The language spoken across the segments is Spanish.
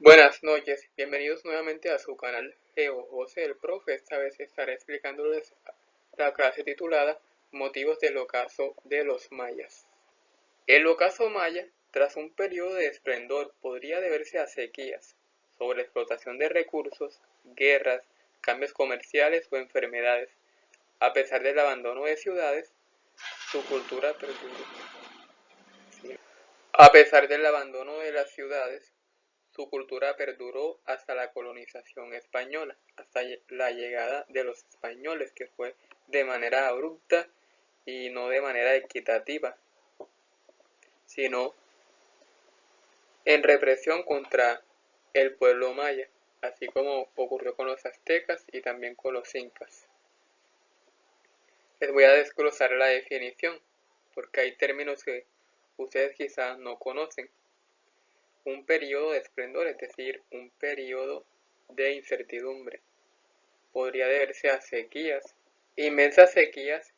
Buenas noches, bienvenidos nuevamente a su canal Geo José el Profe. Esta vez estaré explicándoles la clase titulada Motivos del ocaso de los mayas. El ocaso maya, tras un periodo de esplendor, podría deberse a sequías, sobreexplotación de recursos, guerras, cambios comerciales o enfermedades. A pesar del abandono de ciudades, su cultura perduró. A pesar del abandono de las ciudades, su cultura perduró hasta la colonización española, hasta la llegada de los españoles, que fue de manera abrupta y no de manera equitativa, sino en represión contra el pueblo maya, así como ocurrió con los aztecas y también con los incas. Les voy a desglosar la definición, porque hay términos que ustedes quizás no conocen. Un periodo de esplendor, es decir, un periodo de incertidumbre. Podría deberse a sequías, inmensas sequías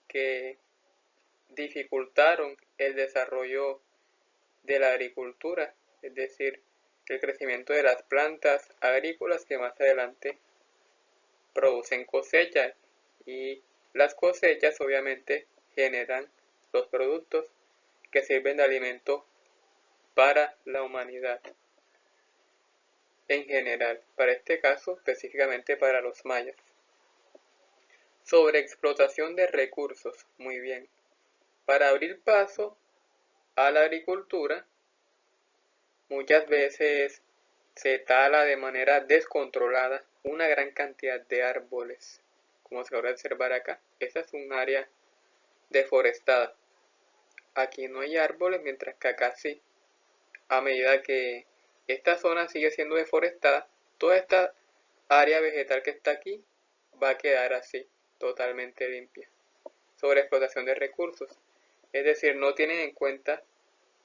que dificultaron el desarrollo de la agricultura, es decir, el crecimiento de las plantas agrícolas que más adelante producen cosechas, y las cosechas obviamente generan los productos que sirven de alimento para la humanidad en general, para este caso específicamente para los mayas. Sobreexplotación de recursos, muy bien. Para abrir paso a la agricultura, muchas veces se tala de manera descontrolada una gran cantidad de árboles, como se puede observar acá. Esta es un área deforestada. Aquí no hay árboles, mientras que acá sí. A medida que esta zona sigue siendo deforestada, toda esta área vegetal que está aquí va a quedar así, totalmente limpia. Sobreexplotación de recursos, es decir, no tienen en cuenta,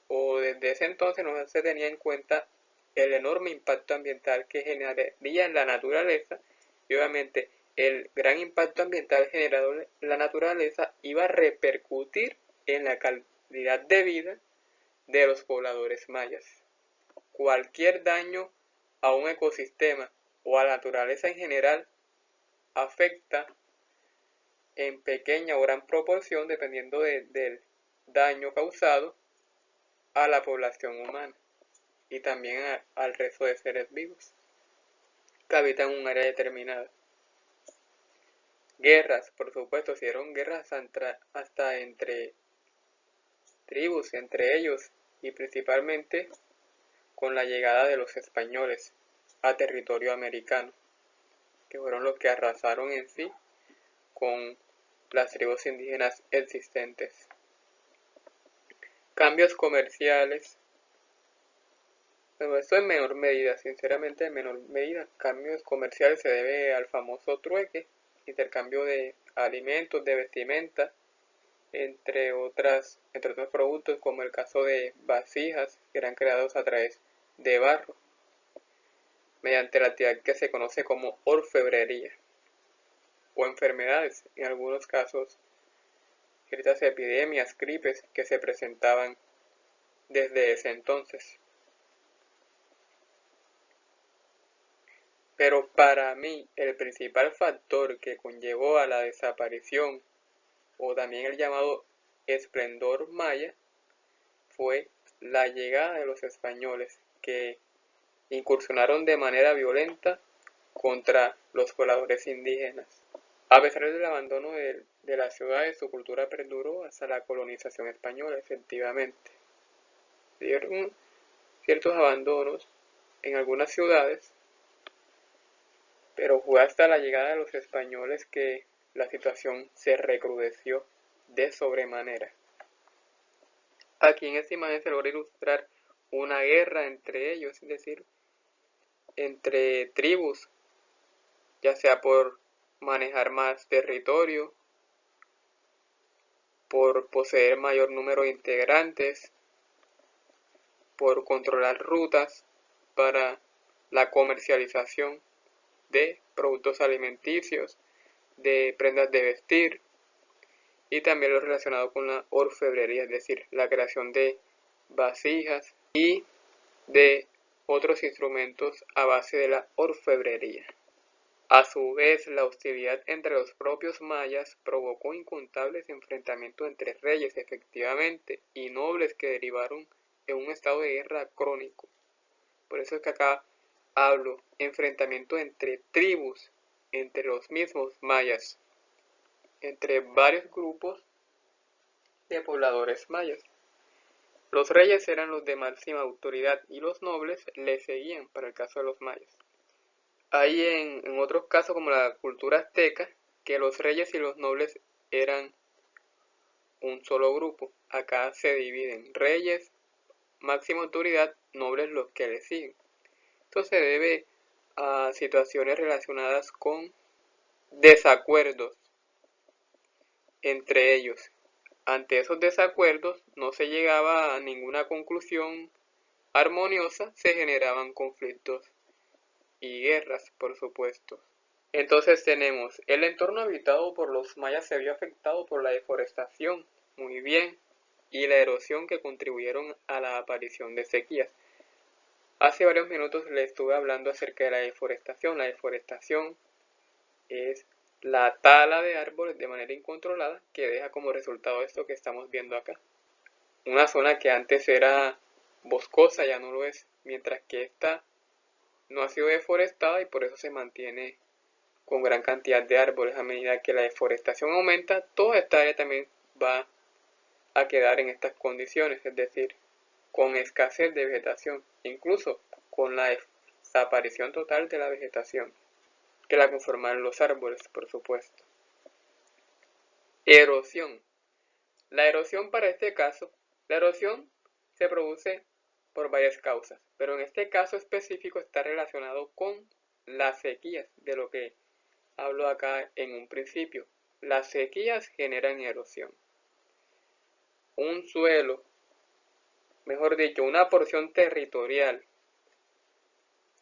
o desde ese entonces no se tenía en cuenta, el enorme impacto ambiental que generaría en la naturaleza, y obviamente el gran impacto ambiental generado en la naturaleza iba a repercutir en la calidad de vida de los pobladores mayas. Cualquier daño a un ecosistema o a la naturaleza en general afecta en pequeña o gran proporción, dependiendo del daño causado a la población humana y también al resto de seres vivos que habitan un área determinada. Guerras, por supuesto, se dieron guerras hasta entre tribus, entre ellos, y principalmente con la llegada de los españoles a territorio americano, que fueron los que arrasaron en sí con las tribus indígenas existentes. Cambios comerciales. Pero esto en menor medida, sinceramente en menor medida. Cambios comerciales se debe al famoso trueque, intercambio de alimentos, de vestimenta, entre otros productos, como el caso de vasijas que eran creados a través de barro, mediante la actividad que se conoce como orfebrería, o enfermedades, en algunos casos ciertas epidemias, gripes que se presentaban desde ese entonces. Pero para mí el principal factor que conllevó a la desaparición, o también el llamado esplendor maya, fue la llegada de los españoles, que incursionaron de manera violenta contra los pobladores indígenas. A pesar del abandono de las ciudades, su cultura perduró hasta la colonización española, efectivamente. Dieron ciertos abandonos en algunas ciudades, pero fue hasta la llegada de los españoles que la situación se recrudeció de sobremanera. Aquí en esta imagen se logra ilustrar una guerra entre ellos, es decir, entre tribus, ya sea por manejar más territorio, por poseer mayor número de integrantes, por controlar rutas para la comercialización de productos alimenticios, de prendas de vestir, y también lo relacionado con la orfebrería, es decir, la creación de vasijas y de otros instrumentos a base de la orfebrería. A su vez, la hostilidad entre los propios mayas provocó incontables enfrentamientos entre reyes efectivamente y nobles que derivaron en un estado de guerra crónico. Por eso es que acá hablo enfrentamientos entre tribus, entre los mismos mayas, entre varios grupos de pobladores mayas. Los reyes eran los de máxima autoridad y los nobles les seguían para el caso de los mayas. Hay en otros casos como la cultura azteca que los reyes y los nobles eran un solo grupo. Acá se dividen reyes, máxima autoridad, nobles los que le siguen. Esto se debe a situaciones relacionadas con desacuerdos entre ellos. Ante esos desacuerdos no se llegaba a ninguna conclusión armoniosa, se generaban conflictos y guerras, por supuesto. Entonces tenemos el entorno habitado por los mayas se vio afectado por la deforestación, muy bien, y la erosión que contribuyeron a la aparición de sequías. Hace varios minutos le estuve hablando acerca de la deforestación. La deforestación es la tala de árboles de manera incontrolada que deja como resultado esto que estamos viendo acá. Una zona que antes era boscosa ya no lo es, mientras que esta no ha sido deforestada y por eso se mantiene con gran cantidad de árboles. A medida que la deforestación aumenta, toda esta área también va a quedar en estas condiciones, es decir, con escasez de vegetación, incluso con la desaparición total de la vegetación, que la conforman los árboles, por supuesto. Erosión. La erosión para este caso, la erosión se produce por varias causas, pero en este caso específico está relacionado con las sequías, de lo que hablo acá en un principio. Las sequías generan erosión. Un suelo, mejor dicho, una porción territorial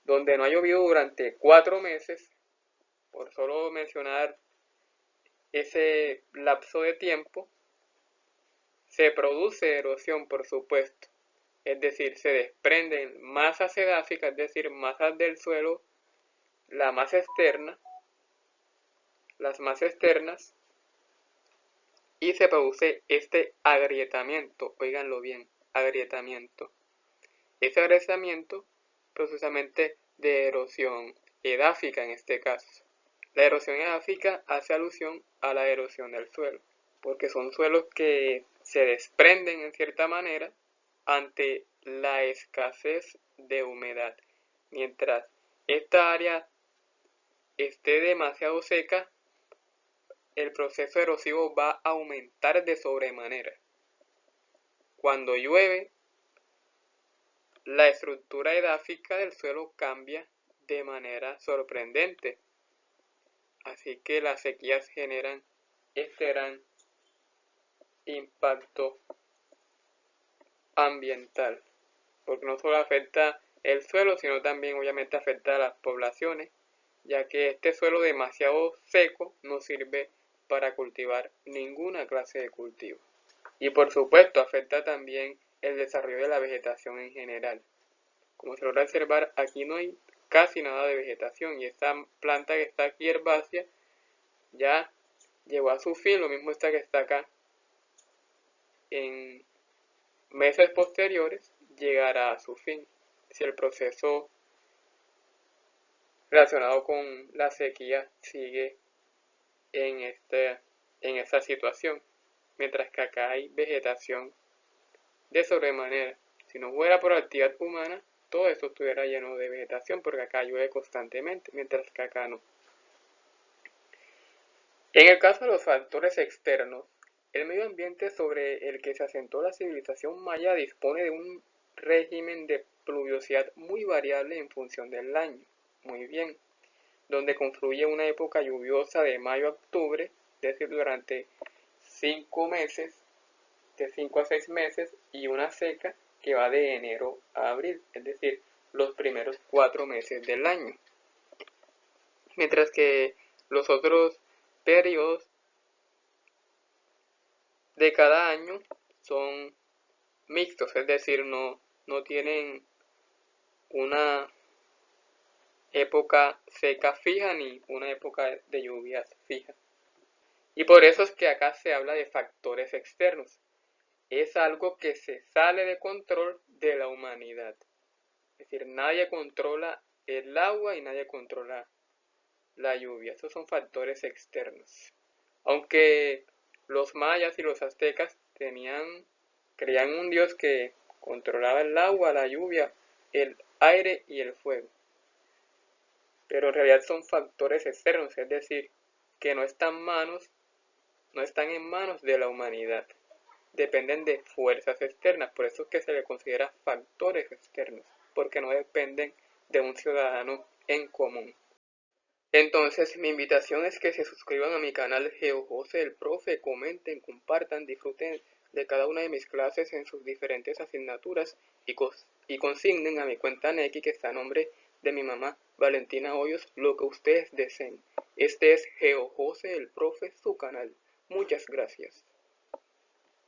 donde no ha llovido durante 4 meses, por solo mencionar ese lapso de tiempo, se produce erosión, por supuesto. Es decir, se desprenden masas edáficas, es decir, masas del suelo, la masa externa, las masas externas, y se produce este agrietamiento, oíganlo bien, agrietamiento. Ese agrietamiento precisamente de erosión edáfica en este caso. La erosión edáfica hace alusión a la erosión del suelo, porque son suelos que se desprenden en cierta manera ante la escasez de humedad. Mientras esta área esté demasiado seca, el proceso erosivo va a aumentar de sobremanera. Cuando llueve, la estructura edáfica del suelo cambia de manera sorprendente. Así que las sequías generan este gran impacto ambiental, porque no solo afecta el suelo, sino también obviamente afecta a las poblaciones, ya que este suelo demasiado seco no sirve para cultivar ninguna clase de cultivo. Y por supuesto afecta también el desarrollo de la vegetación en general. Como se logra observar, aquí no hay casi nada de vegetación y esta planta que está aquí herbácea ya llegó a su fin, lo mismo esta que está acá. En meses posteriores llegará a su fin, si el proceso relacionado con la sequía sigue en esa situación, mientras que acá hay vegetación de sobremanera. Si no fuera por actividad humana, todo esto estuviera lleno de vegetación, porque acá llueve constantemente, mientras que acá no. En el caso de los factores externos, el medio ambiente sobre el que se asentó la civilización maya dispone de un régimen de pluviosidad muy variable en función del año. Muy bien, donde confluye una época lluviosa de mayo a octubre, es decir, durante 5 meses, de 5 a 6 meses, y una seca que va de enero a abril, es decir, los primeros 4 meses del año. Mientras que los otros periodos de cada año son mixtos, es decir, no tienen una época seca fija ni una época de lluvias fija. Y por eso es que acá se habla de factores externos. Es algo que se sale de control de la humanidad. Es decir, nadie controla el agua y nadie controla la lluvia. Esos son factores externos. Aunque los mayas y los aztecas creían un dios que controlaba el agua, la lluvia, el aire y el fuego. Pero en realidad son factores externos, es decir, que no están en manos de la humanidad. Dependen de fuerzas externas, por eso es que se le considera factores externos, porque no dependen de un ciudadano en común. Entonces, mi invitación es que se suscriban a mi canal GeoJose el Profe, comenten, compartan, disfruten de cada una de mis clases en sus diferentes asignaturas y consignen a mi cuenta Nequi, que está a nombre de mi mamá Valentina Hoyos, lo que ustedes deseen. Este es GeoJose el Profe, su canal. Muchas gracias.